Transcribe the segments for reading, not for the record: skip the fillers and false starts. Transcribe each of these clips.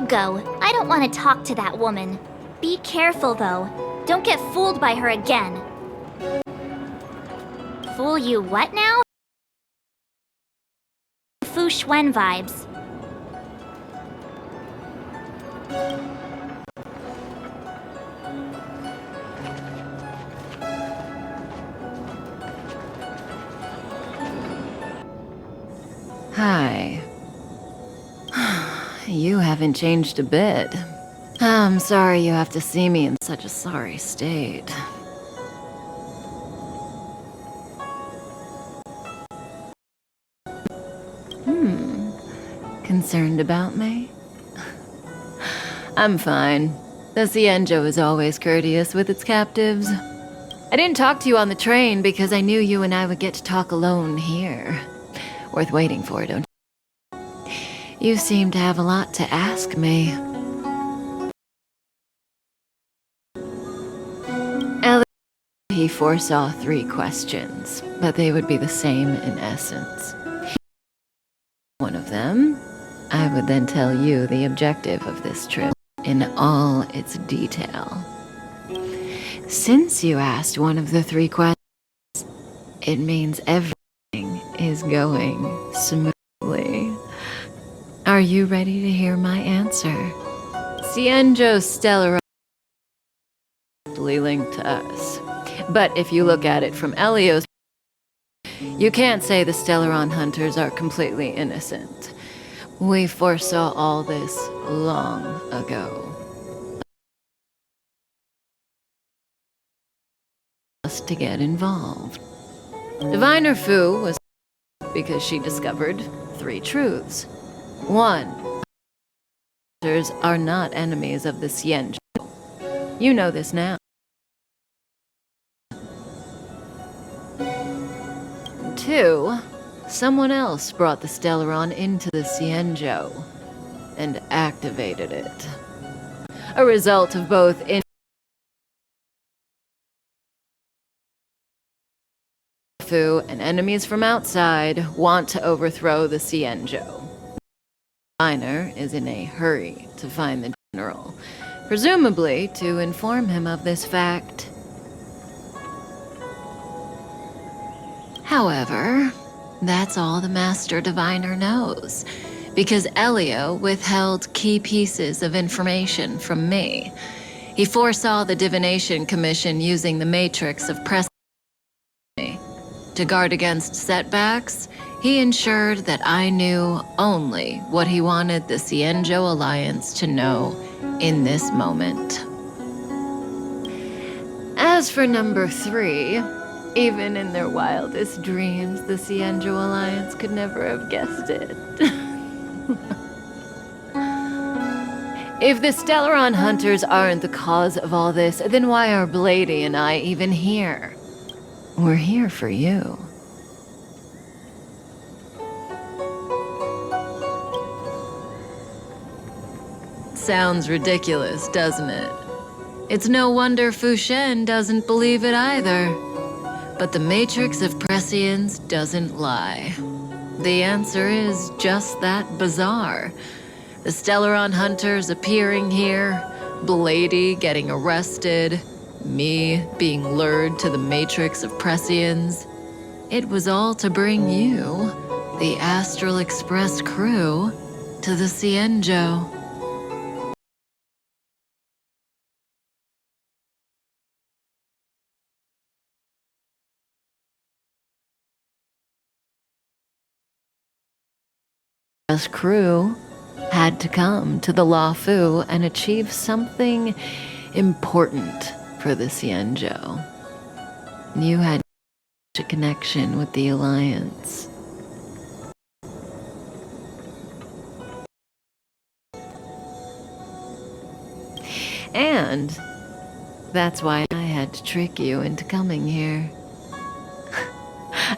You go. I don't want to talk to that woman. Be careful, though. Don't get fooled by her again. Fool you what now? Fu Xuan vibes. Hi. You haven't changed a bit. I'm sorry you have to see me in such a sorry state. Concerned about me? I'm fine. The Cienjo is always courteous with its captives. I didn't talk to you on the train because I knew you and I would get to talk alone here. Worth waiting for, don't you? You seem to have a lot to ask me. He foresaw 3 questions, but they would be the same in essence. One of them, I would then tell you the objective of this trip in all its detail. Since you asked one of the 3 questions, it means everything is going smoothly. Are you ready to hear my answer? Cienjo Stellar linked to us. But if you look at it from Elio's, you can't say the Stellaron hunters are completely innocent. We foresaw all this long ago. Us to get involved. Diviner Fu was because she discovered 3 truths. 1. Hunters are not enemies of the Cienjo. You know this now. 2, someone else brought the Stellaron into the Cienjo and activated it. A result of both Fu and enemies from outside want to overthrow the Cienjo. The diviner is in a hurry to find the general, presumably to inform him of this fact. However, that's all the Master Diviner knows, because Elio withheld key pieces of information from me. He foresaw the Divination Commission using the matrix of press. To guard against setbacks, he ensured that I knew only what he wanted the Cienjo Alliance to know in this moment. As for number 3, even in their wildest dreams, the Cienjo Alliance could never have guessed it. If the Stellaron hunters aren't the cause of all this, then why are Blady and I even here? We're here for you. Sounds ridiculous, doesn't it? It's no wonder Fu Shen doesn't believe it either. But the matrix of prescience doesn't lie. The answer is just that bizarre. The Stellaron hunters appearing here, Blady getting arrested, me being lured to the matrix of prescience. It was all to bring you, the Astral Express crew, to the Cienjo. Crew had to come to the Luofu and achieve something important for the Cienjo. You had a connection with the Alliance. And that's why I had to trick you into coming here.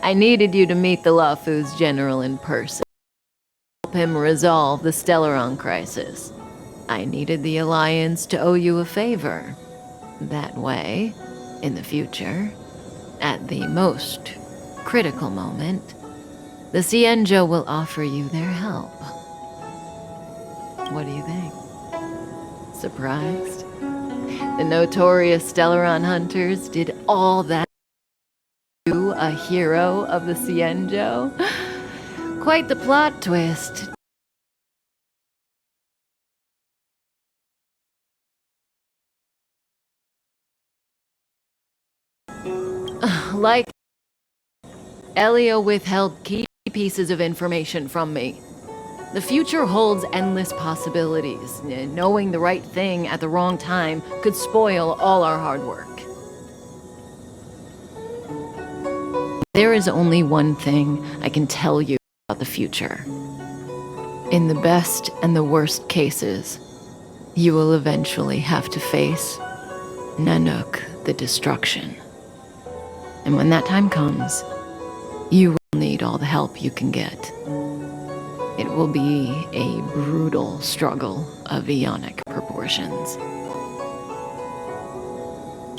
I needed you to meet the Luofu's general in person. Him resolve the Stellaron crisis. I needed the Alliance to owe you a favor. That way, in the future, at the most critical moment, the Cienjo will offer you their help. What do you think? Surprised? The notorious Stellaron hunters did all that to you, a hero of the Cienjo? Quite the plot twist. Like, Elio withheld key pieces of information from me. The future holds endless possibilities. Knowing the right thing at the wrong time could spoil all our hard work. There is only one thing I can tell you about the future. In the best and the worst cases, you will eventually have to face Nanook the Destruction. And when that time comes, you will need all the help you can get. It will be a brutal struggle of eonic proportions.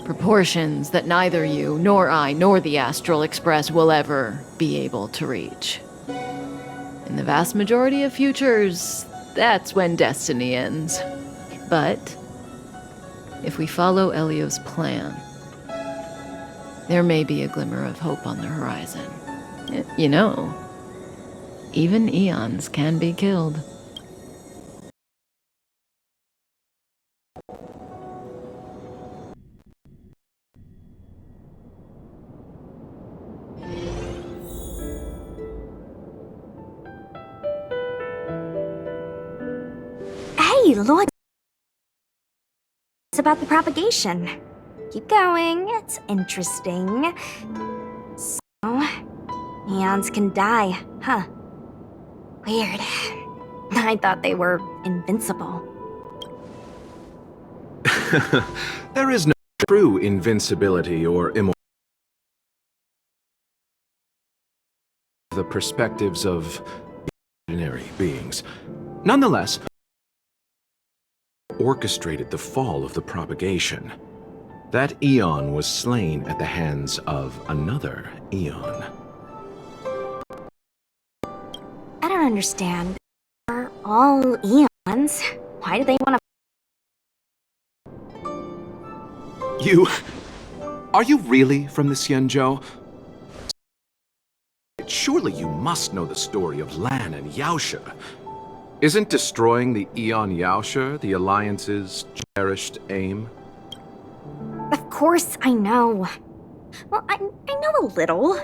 Proportions that neither you, nor I, nor the Astral Express will ever be able to reach. In the vast majority of futures, that's when destiny ends. But if we follow Elio's plan, there may be a glimmer of hope on the horizon. You know, even eons can be killed. Hey, look! It's about the propagation. Keep going, it's interesting. So, eons can die, huh? Weird. I thought they were invincible. There is no true invincibility or immortality. The perspectives of ordinary beings. Nonetheless, orchestrated the fall of the propagation. That eon was slain at the hands of another eon. I don't understand. They're all eons. Why do they want to... Are you really from the Cienjo? Surely you must know the story of Lan and Yaosha. Isn't destroying the Eon Yaosha the Alliance's cherished aim? Of course I know. Well, I know a little.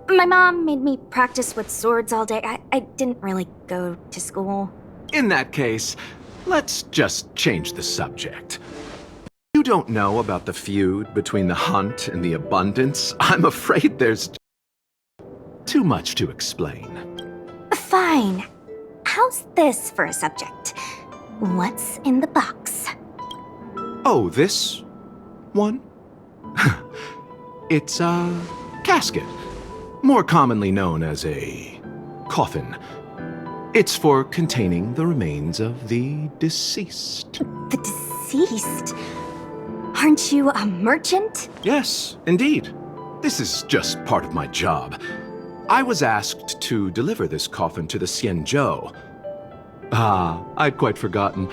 My mom made me practice with swords all day. I didn't really go to school. In that case, let's just change the subject. You don't know about the feud between the Hunt and the Abundance? I'm afraid there's too much to explain. Fine. How's this for a subject? What's in the box? Oh, this one? It's a casket, more commonly known as a coffin. It's for containing the remains of the deceased. The deceased? Aren't you a merchant? Yes, indeed. This is just part of my job. I was asked to deliver this coffin to the Cienjo. Ah, I'd quite forgotten.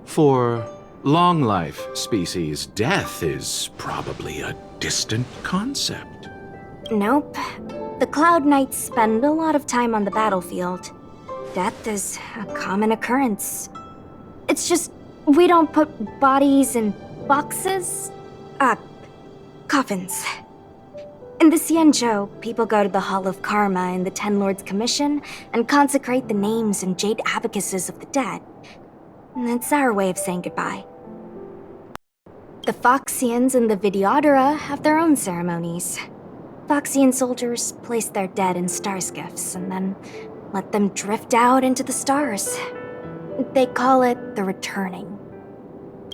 For long life species, death is probably a distant concept. Nope. The Cloud Knights spend a lot of time on the battlefield. Death is a common occurrence. It's just, we don't put bodies in boxes? Coffins. In the Cienjo, people go to the Hall of Karma in the Ten Lords Commission and consecrate the names and jade abacuses of the dead. It's our way of saying goodbye. The Foxians and the Videodora have their own ceremonies. Foxian soldiers place their dead in star skiffs and then let them drift out into the stars. They call it the returning.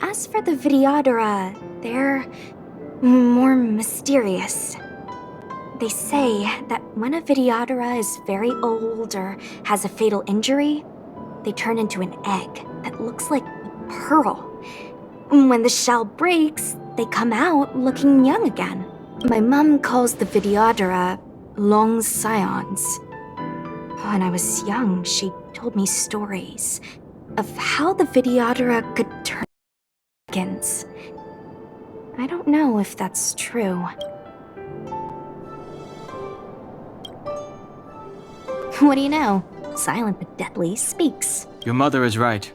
As for the Videodora, they're more mysterious. They say that when a Videodora is very old or has a fatal injury, they turn into an egg that looks like a pearl. When the shell breaks, they come out looking young again. My mom calls the Videodora long scions. When I was young, she told me stories of how the Videodora could turn dragons. I don't know if that's true. What do you know? Silent but deadly speaks. Your mother is right.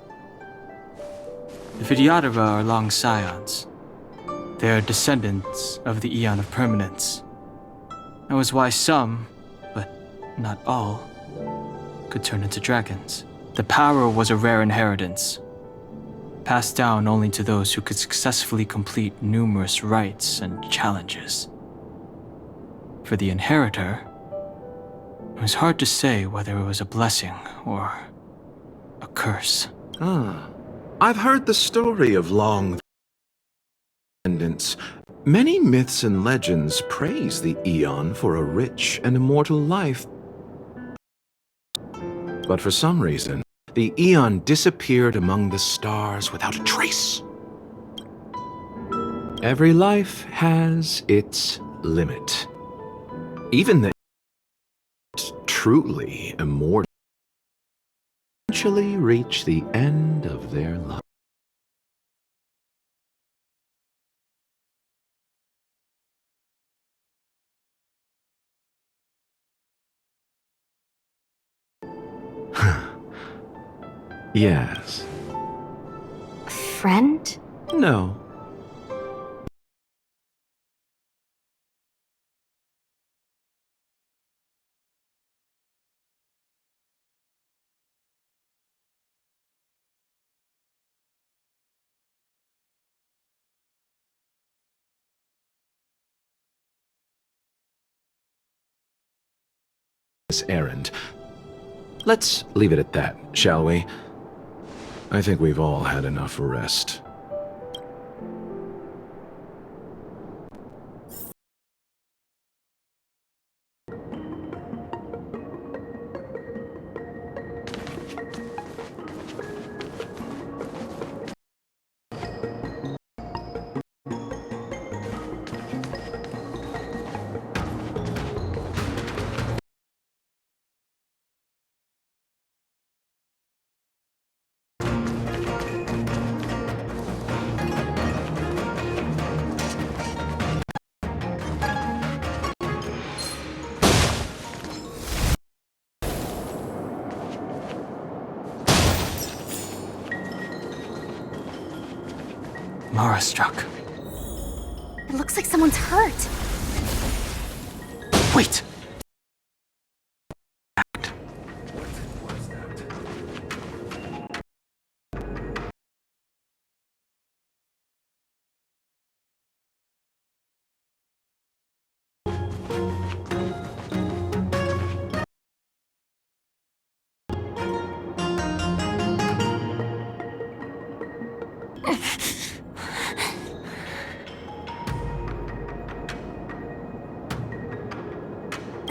The Vidyadhara are long scions. They are descendants of the Eon of Permanence. That was why some, but not all, could turn into dragons. The power was a rare inheritance, passed down only to those who could successfully complete numerous rites and challenges. For the inheritor, it was hard to say whether it was a blessing or a curse. I've heard the story of long descendants. Many myths and legends praise the Eon for a rich and immortal life. But for some reason, the Eon disappeared among the stars without a trace. Every life has its limit. Even the truly immortal eventually reach the end of their life. Yes. Friend? No. This errand. Let's leave it at that, shall we? I think we've all had enough rest. Mara struck. It looks like someone's hurt. Wait!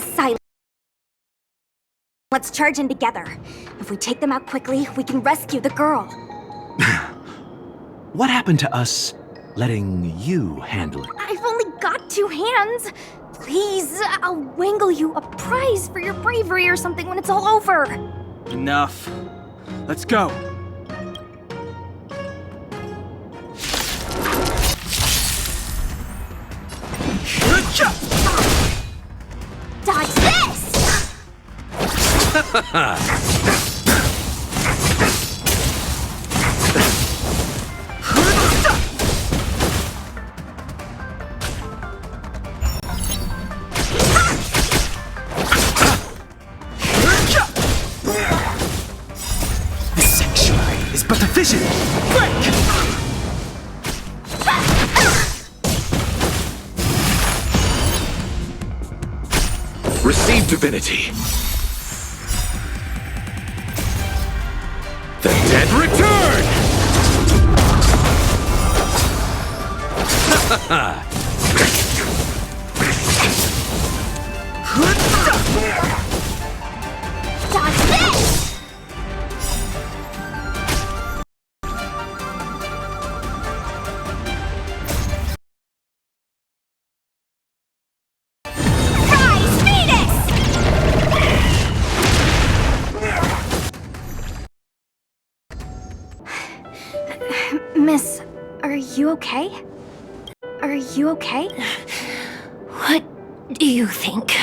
Silent. Let's charge in together. If we take them out quickly, we can rescue the girl. What happened to us letting you handle it? I've only got 2 hands. Please, I'll wangle you a prize for your bravery or something when it's all over. Enough. Let's go. Dodge this! This sanctuary is but a vision. Break! Receive divinity. The dead return! Dodge this! Rise, Venus! Miss, Are you okay? Are you okay? What do you think?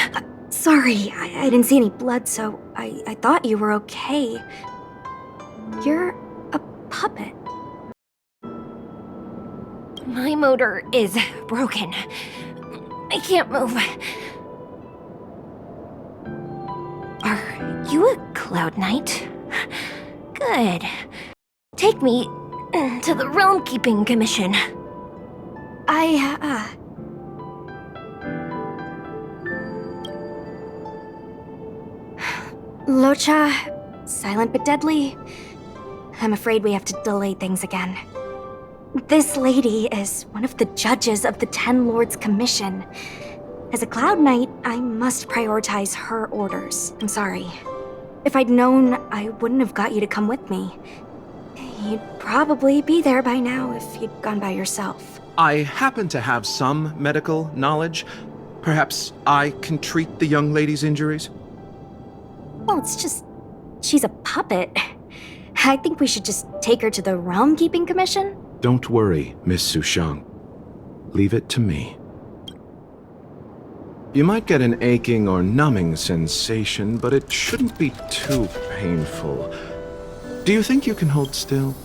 Sorry, I didn't see any blood, so I thought you were okay. You're a puppet. My motor is broken. I can't move. Are you a Cloud Knight? Good. Take me to the Realm Keeping Commission. Locha, silent but deadly. I'm afraid we have to delay things again. This lady is one of the judges of the Ten Lords Commission. As a Cloud Knight, I must prioritize her orders. I'm sorry. If I'd known, I wouldn't have got you to come with me. You'd probably be there by now if you'd gone by yourself. I happen to have some medical knowledge. Perhaps I can treat the young lady's injuries? Well, it's just... she's a puppet. I think we should just take her to the Realm Keeping Commission. Don't worry, Miss Sushang. Leave it to me. You might get an aching or numbing sensation, but it shouldn't be too painful. Do you think you can hold still?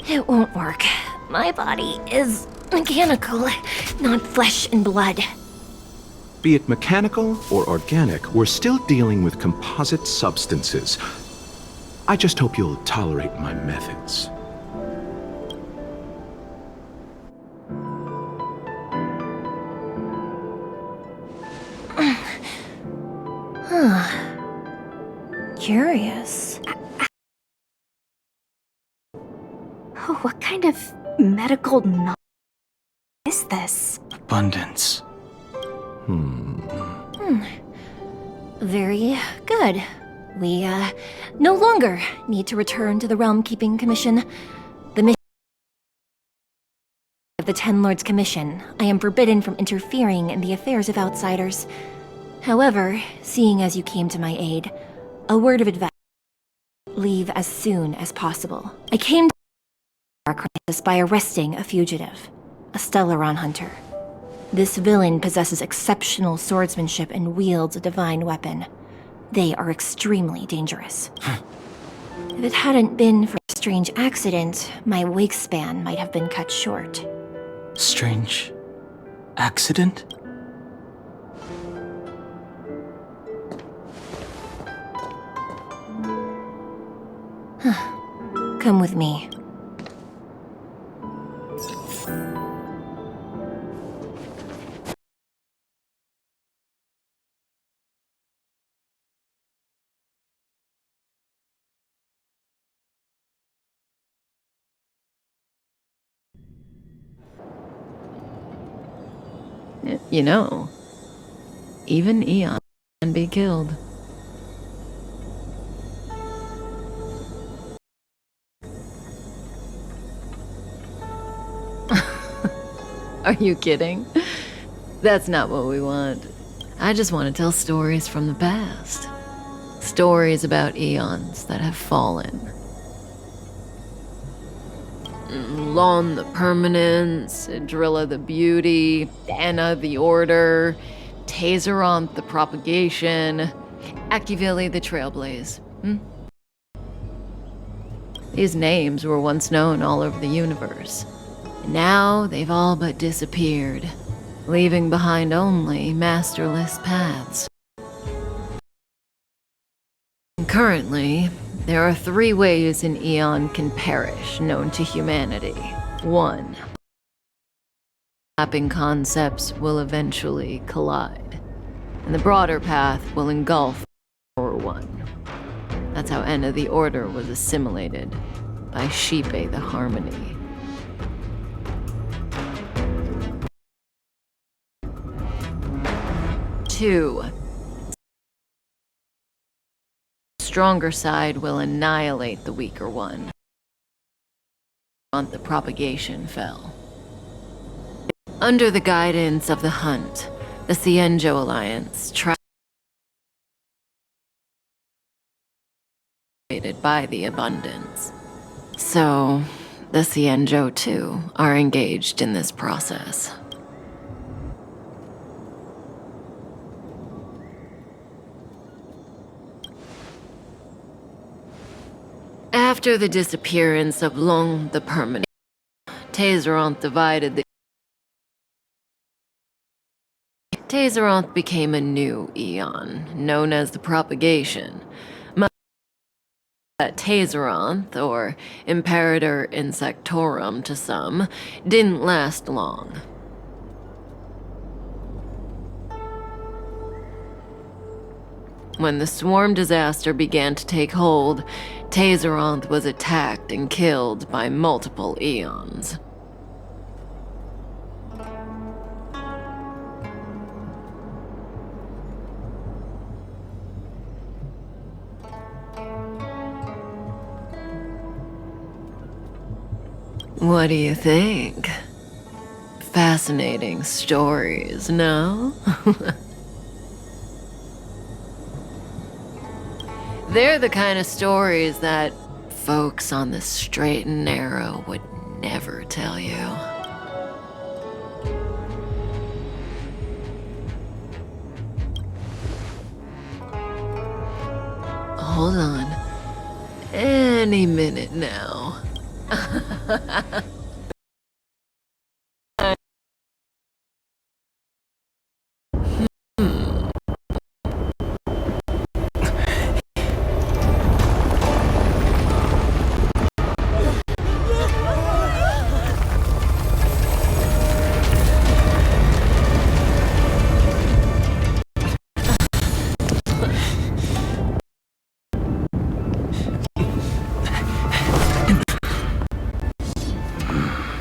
It won't work. My body is mechanical, not flesh and blood. Be it mechanical or organic, we're still dealing with composite substances. I just hope you'll tolerate my methods. Curious. Oh, what kind of medical knowledge is this? Abundance. Very good. We, no longer need to return to the Realm Keeping Commission. The mission of the Ten Lords Commission, I am forbidden from interfering in the affairs of outsiders. However, seeing as you came to my aid, a word of advice: leave as soon as possible. I came to our crisis by arresting a fugitive, a Stellaron hunter. This villain possesses exceptional swordsmanship and wields a divine weapon. They are extremely dangerous. If it hadn't been for a strange accident, my wake span might have been cut short. Strange accident? Come with me. You know, even Eon can be killed. Are you kidding? That's not what we want. I just want to tell stories from the past. Stories about eons that have fallen. Lon the Permanence, Drilla the Beauty, Anna the Order, Tazeronth the Propagation, Akivili the Trailblaze. These names were once known all over the universe. And now they've all but disappeared, leaving behind only masterless paths. And currently, there are 3 ways an eon can perish known to humanity. 1. Overlapping concepts will eventually collide, and the broader path will engulf our one. That's how Enna the Order was assimilated by Shipe the Harmony. 2. Stronger side will annihilate the weaker one. The propagation fell. Under the guidance of the Hunt, the Cienjo Alliance tried fascinated by the abundance. So, the Xianzhou too are engaged in this process. After the disappearance of Long the Permanent, Tayzeranth divided the Tayzeranth became a new eon, known as the Propagation. That Tayzeranth, or Imperator Insectorum to some, didn't last long. When the swarm disaster began to take hold, Tayzeranth was attacked and killed by multiple eons. What do you think? Fascinating stories, no? They're the kind of stories that folks on the straight and narrow would never tell you. Hold on. Any minute now.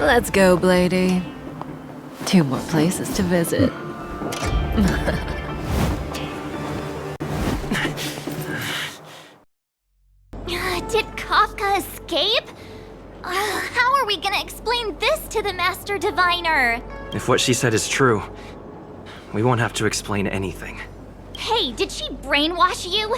Let's go, Blady. 2 more places to visit. Did Kafka escape? How are we gonna explain this to the Master Diviner? If what she said is true, we won't have to explain anything. Hey, did she brainwash you?